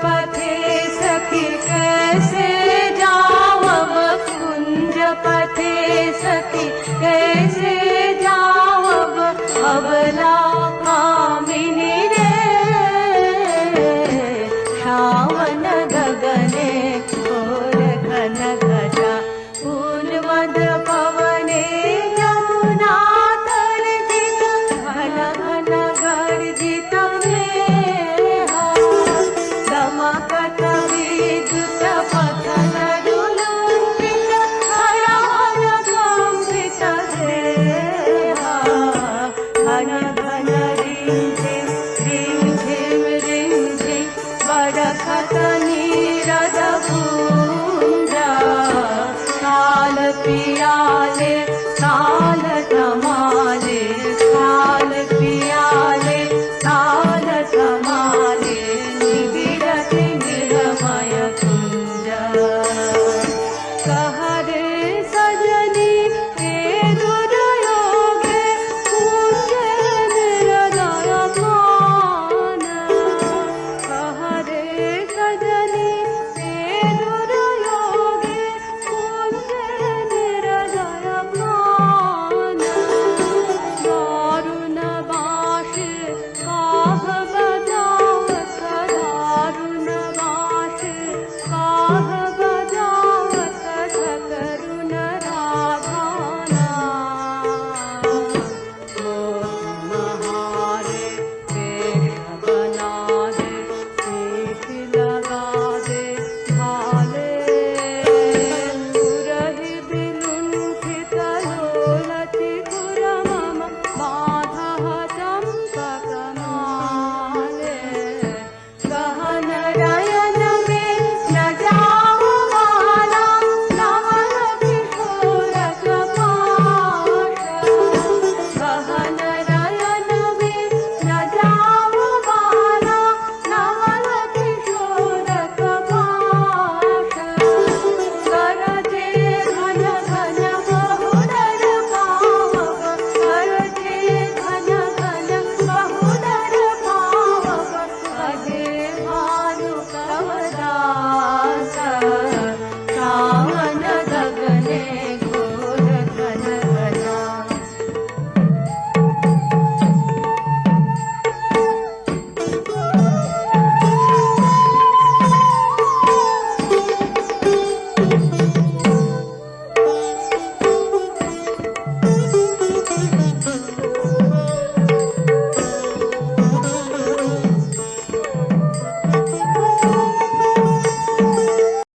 पथे सखी कैसे जाऊं अब कुंज पथे सखी कैसे जाऊं अब अबला कामिनी रे श्रावण गगने घोर घन घटा उन्मद पवने यमुना तर्जित घन घन गर्जित मेहा दमकत विद्युत पथन दुलुम्बित हर हर कंपित देहा घन घन रिं झिम बरखत नीरद